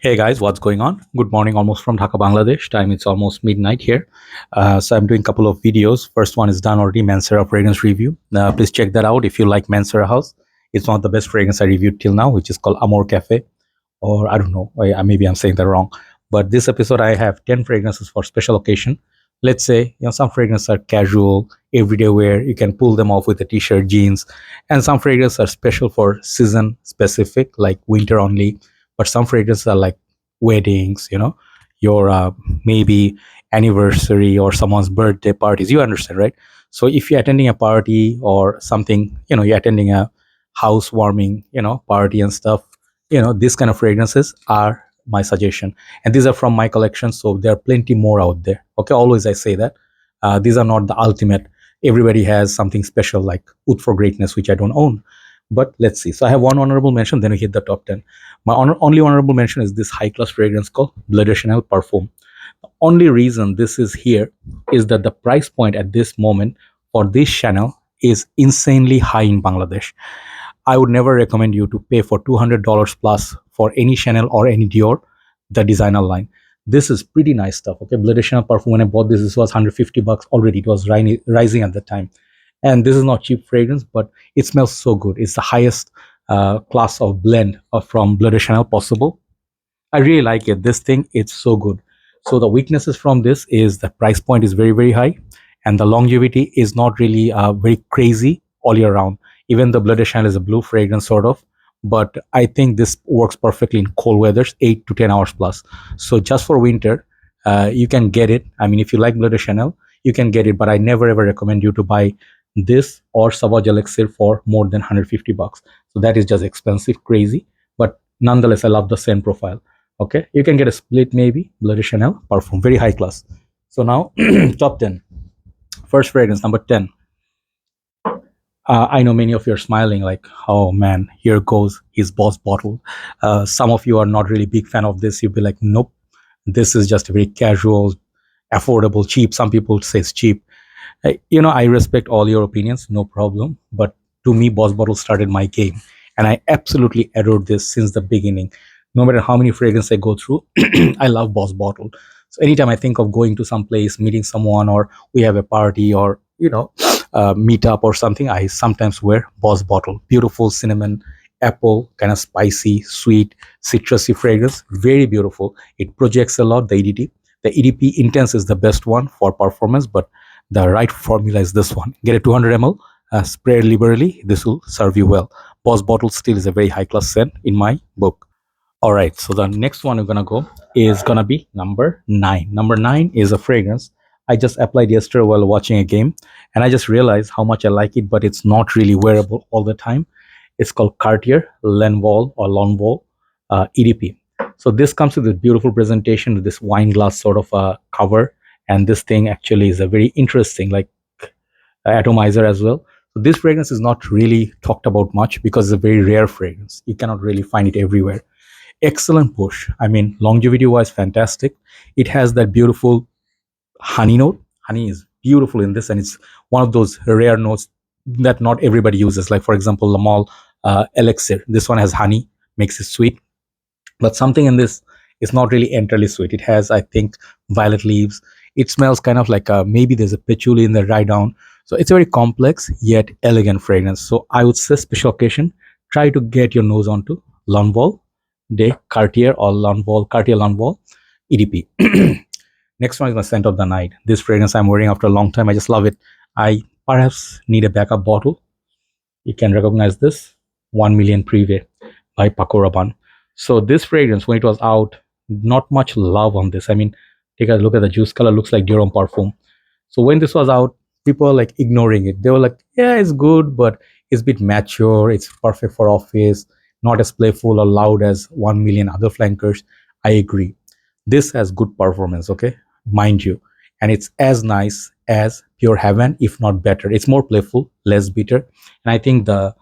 Hey guys, what's going on? Good morning, almost from Dhaka, Bangladesh. Time it's almost midnight here. So I'm doing a couple of videos. First one is done already, Mansera fragrance review. Please check that out if you like Mansera House. It's one of the best fragrance I reviewed till now, which is called Amor Cafe, or I don't know, maybe I'm saying that wrong. But this episode I have 10 fragrances for special occasion. Let's say some fragrances are casual, everyday wear. You can pull them off with a t-shirt, jeans, and some fragrances are special for season specific, like winter only. But some fragrances are like weddings, your maybe anniversary or someone's birthday parties. You understand, right? So if you're attending a party or something, you're attending a housewarming, party and stuff, these kind of fragrances are my suggestion, and these are from my collection, so there are plenty more out there. Okay, always I say that these are not the ultimate. Everybody has something special like Oud for Greatness, which I don't own. But let's see. So I have one honorable mention, then we hit the top 10. My only honorable mention is this high class fragrance called Bleu de Chanel Parfum. The only reason this is here is that the price point at this moment for this Chanel is insanely high in Bangladesh. I would never recommend you to pay for $200 plus for any Chanel or any Dior, the designer line. This is pretty nice stuff. Okay, Bleu de Chanel Parfum, when I bought this was 150 bucks already. It was rising at the time. And this is not cheap fragrance, but it smells so good. It's the highest class of blend from Bleu de Chanel possible. I really like it. This thing, it's so good. So the weaknesses from this is the price point is very, very high, and the longevity is not really very crazy all year round. Even the Bleu de Chanel is a blue fragrance sort of, but I think this works perfectly in cold weathers, 8 to 10 hours plus. So just for winter, you can get it. I mean, if you like Bleu de Chanel, you can get it, but I never ever recommend you to buy this or Sauvage Elixir for more than 150 bucks. So that is just expensive, crazy, but nonetheless I love the same profile. Okay, you can get a split, maybe Bleu de Chanel Parfum, very high class. So now top 10. First fragrance, number 10. I know many of you are smiling like, oh man, here goes his boss bottle. Some of you are not really big fan of this. You'll be like, nope, this is just a very casual, affordable, cheap. Some people say it's cheap. I respect all your opinions, no problem. But to me, Boss Bottle started my game, and I absolutely adored this since the beginning. No matter how many fragrances I go through, I love Boss Bottle. So anytime I think of going to some place, meeting someone, or we have a party, or meet up or something, I sometimes wear Boss Bottle. Beautiful cinnamon, apple, kind of spicy, sweet, citrusy fragrance. Very beautiful. It projects a lot. The EDT. The EDP Intense is the best one for performance, but the right formula is this one. Get a 200 ml, spray liberally. This will serve you well. Boss Bottle still is a very high class scent in my book. All right, so the next one we're gonna go is gonna be number 9. Number 9 is a fragrance I just applied yesterday while watching a game, and I just realized how much I like it, but it's not really wearable all the time. It's called Cartier L'Envol or L'Envol EDP. So this comes with this beautiful presentation with this wine glass sort of cover, and this thing actually is a very interesting like atomizer as well. So this fragrance is not really talked about much because it's a very rare fragrance. You cannot really find it everywhere. Excellent push. I mean, longevity wise, fantastic. It has that beautiful honey note. Honey is beautiful in this, and it's one of those rare notes that not everybody uses. Like for example, Lamal Elixir. This one has honey, makes it sweet, but something in this is not really entirely sweet. It has, I think, violet leaves. It smells kind of like maybe there's a patchouli in the dry down. So it's a very complex yet elegant fragrance. So I would say special occasion, try to get your nose onto L'Envol de Cartier or Cartier L'Envol EDP. Next one is my scent of the night. This fragrance I'm wearing after a long time. I just love it. I perhaps need a backup bottle. You can recognize this 1 million Prive by Paco Rabanne. So this fragrance, when it was out, not much love on this. I mean, take a look at the juice color, looks like Dior Parfum. So when this was out, people were like ignoring it. They were like, yeah, it's good, but it's a bit mature. It's perfect for office, not as playful or loud as 1 million other flankers. I agree. This has good performance, okay, mind you, and it's as nice as Pure Heaven, if not better. It's more playful, less bitter, and I think the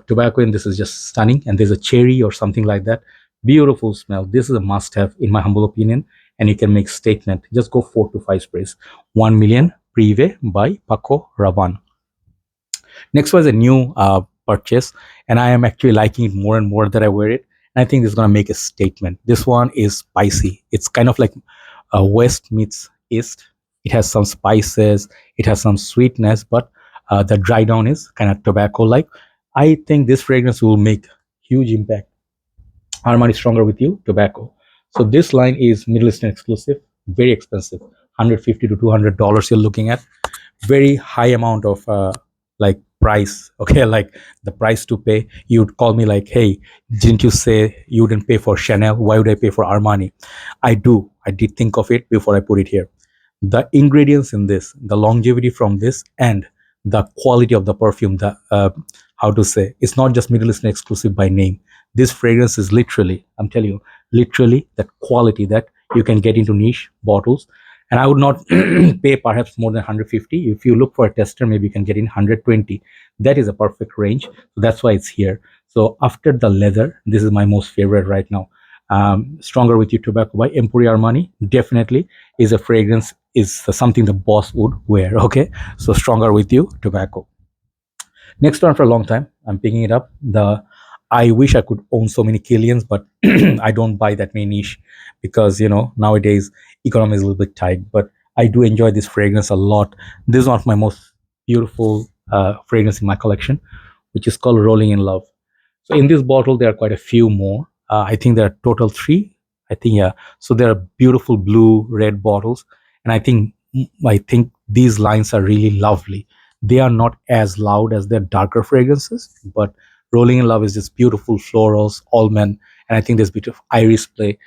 tobacco in this is just stunning. And there's a cherry or something like that. Beautiful smell. This is a must-have in my humble opinion, and you can make statement. Just go 4 to 5 sprays. 1 million Prive by Paco Rabanne. Next was a new purchase, and I am actually liking it more and more that I wear it. And I think this is going to make a statement. This one is spicy. It's kind of like west meets east. It has some spices, it has some sweetness, but the dry down is kind of tobacco like. I think this fragrance will make huge impact. Armani Stronger With You, tobacco. So this line is Middle Eastern exclusive, very expensive, 150 to $200 you're looking at. Very high amount of like price. Okay, like the price to pay. You'd call me like, hey, didn't you say you wouldn't pay for Chanel? Why would I pay for Armani? I do. I did think of it before I put it here. The ingredients in this, the longevity from this, and the quality of the perfume, the how to say, it's not just Middle Eastern exclusive by name. This fragrance is literally, I'm telling you, literally that quality that you can get into niche bottles. And I would not pay perhaps more than 150. If you look for a tester, maybe you can get in 120. That is a perfect range. So that's why it's here. So after the leather, this is my most favorite right now. Stronger With You Tobacco by Emporio Armani definitely is a fragrance, is something the boss would wear. Okay, so Stronger With You Tobacco. Next one for a long time, I'm picking it up. The I wish I could own so many Kilians, but I don't buy that many niche because nowadays economy is a little bit tight. But I do enjoy this fragrance a lot. This is one of my most beautiful fragrance in my collection, which is called Rolling in Love. So in this bottle, there are quite a few more. I think there are total three. I think, yeah. So there are beautiful blue, red bottles, and I think these lines are really lovely. They are not as loud as their darker fragrances, but Rolling in Love is just beautiful florals, almond, and I think there's a bit of iris play.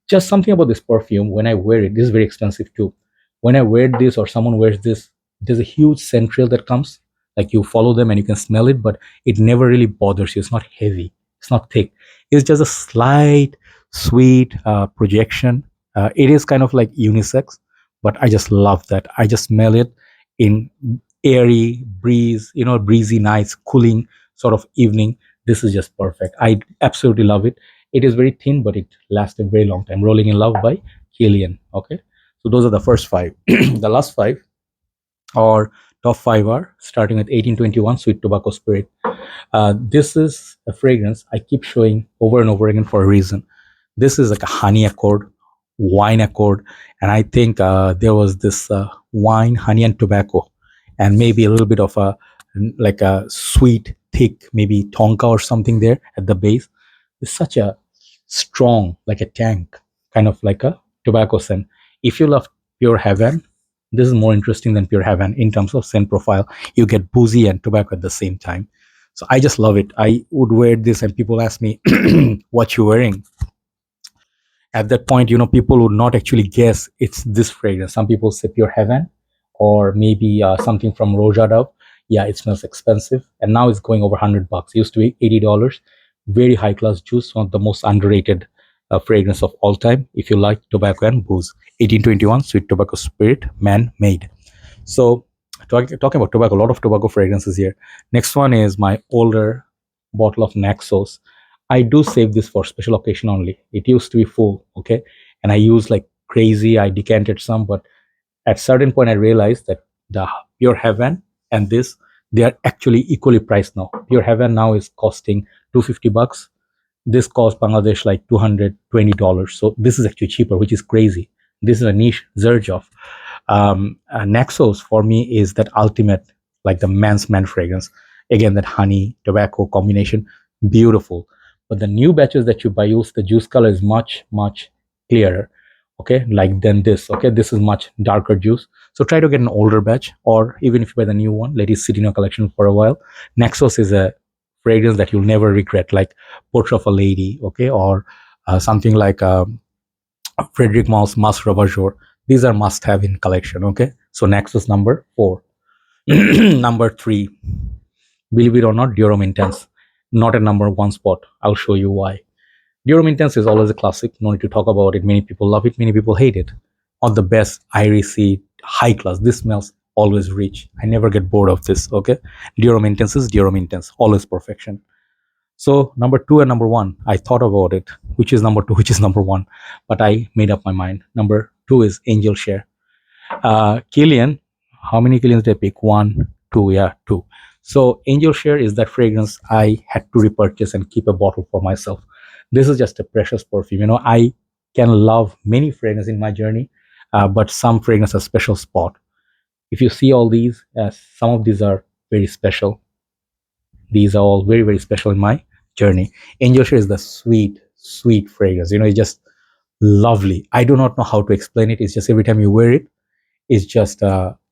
Just something about this perfume. When I wear it, this is very expensive too. When I wear this or someone wears this, there's a huge scent trail that comes. Like you follow them and you can smell it, but it never really bothers you. It's not heavy. It's not thick. It's just a slight sweet projection. It is kind of like unisex, but I just love that. I just smell it in airy breeze, breezy nights, cooling sort of evening. This is just perfect. I absolutely love it. It is very thin, but it lasts a very long time. Rolling in Love by Kilian. Okay, so those are the first five. The last five or top five are starting with 1821 Sweet Tobacco Spirit. This is a fragrance I keep showing over and over again for a reason. This is like a honey accord, wine accord, and I think there was this wine, honey, and tobacco, and maybe a little bit of a like a sweet, thick, maybe tonka or something there at the base. It's such a strong, like a tank, kind of like a tobacco scent. If you love Pure Heaven, this is more interesting than Pure Heaven in terms of scent profile. You get boozy and tobacco at the same time. So I just love it. I would wear this, and people ask me, "What you wearing?" At that point, people would not actually guess it's this fragrance. Some people say Pure Heaven, or maybe something from Roja Dove. Yeah, it smells expensive, and now it's going over $100. It used to be $80. Very high class juice, one of the most underrated fragrance of all time. If you like tobacco and booze, 1821 Sweet Tobacco Spirit, man made. So talking about tobacco, a lot of tobacco fragrances here. Next one is my older bottle of Naxos. I do save this for special occasion only. It used to be full, okay, and I used like crazy. I decanted some, but at certain point I realized that the Pure Heaven and this, they are actually equally priced now. Pure Heaven now is costing $250. This costs Bangladesh like $220. So this is actually cheaper, which is crazy. This is a niche Xerjoff. Naxos for me is that ultimate, like the man's man fragrance. Again, that honey tobacco combination, beautiful. But the new batches that you buy, use the juice color is much clearer. Okay, like than this. Okay, this is much darker juice. So try to get an older batch, or even if you buy the new one, let it sit in your collection for a while. Naxos is a fragrance that you'll never regret, like Portrait of a Lady, okay, or something like Frederic Maule's Mas Ravageur. These are must have in collection, okay. So Naxos number 4. Number 3, believe it or not, Dior Intense, not a number 1 spot. I'll show you why. Dior Intense is always a classic, no need to talk about it. Many people love it, many people hate it. Not the best, irisy, high class. This smells always rich. I never get bored of this, okay. Dior Intense is Dior Intense, always perfection. So number 2 and number 1, I thought about it, which is number 2, which is number 1, but I made up my mind. Number 2 is Angel Share. Kilian, how many Kilians did I pick? 1, 2, yeah, 2. So Angel Share is that fragrance I had to repurchase and keep a bottle for myself. This is just a precious perfume. I can love many fragrances in my journey, but some fragrance a special spot. If you see all these, some of these are very special. These are all very, very special in my journey. Angel Share is the sweet, sweet fragrance. It's just lovely. I do not know how to explain it. It's just every time you wear it, it's just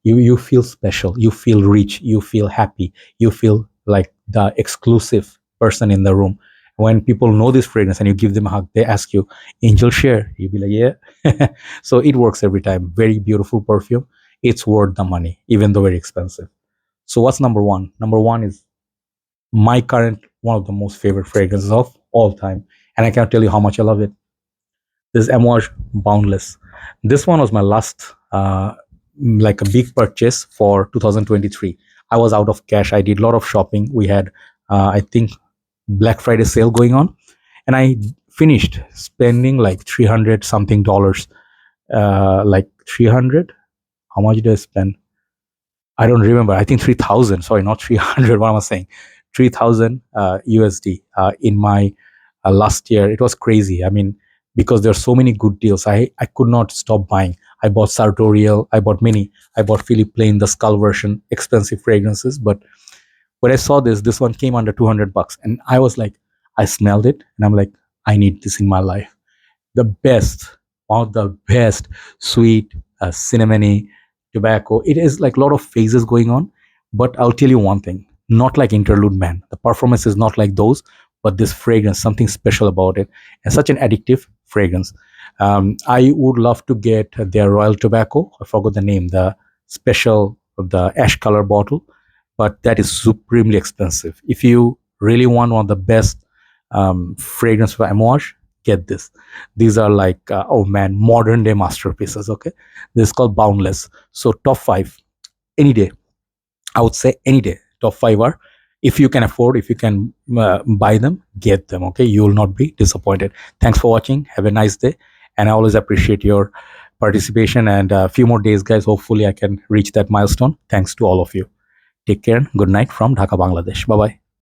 you feel special, you feel rich, you feel happy, you feel like the exclusive person in the room. When people know this fragrance and you give them a hug, they ask you, Angel Share, you be like, yeah. So it works every time. Very beautiful perfume. It's worth the money, even though very expensive. So what's number one? Number one is my current one of the most favorite fragrances of all time, and I can't tell you how much I love it. This Amouage Boundless. This one was my last like a big purchase for 2023. I was out of cash. I did a lot of shopping. We had I think Black Friday sale going on, and I finished spending like 300 something dollars. Like 300. How much did I spend? I don't remember. I think 3,000. Sorry, not 300. What am I saying? 3,000 USD in my last year. It was crazy. I mean, because there are so many good deals, I could not stop buying. I bought Sartorial. I bought many. I bought Philippe Plain, the skull version, expensive fragrances. But when I saw this one came under 200 bucks, and I was like, I smelled it, and I'm like, I need this in my life. The best, one of the best, sweet, cinnamony, tobacco. It is like a lot of phases going on. But I'll tell you one thing, not like Interlude Man. The performance is not like those, but this fragrance, something special about it, and such an addictive fragrance. I would love to get their Royal Tobacco. I forgot the name, the special, the ash color bottle, but that is supremely expensive. If you really want one of the best fragrance for Amouage, get this. These are like, oh man, modern day masterpieces. Okay, this is called Boundless. So top five any day. I would say any day. Top five are, if you can afford, if you can buy them, get them. Okay, you will not be disappointed. Thanks for watching. Have a nice day, and I always appreciate your participation. And a few more days, guys. Hopefully, I can reach that milestone. Thanks to all of you. Take care. Good night from Dhaka, Bangladesh. Bye bye.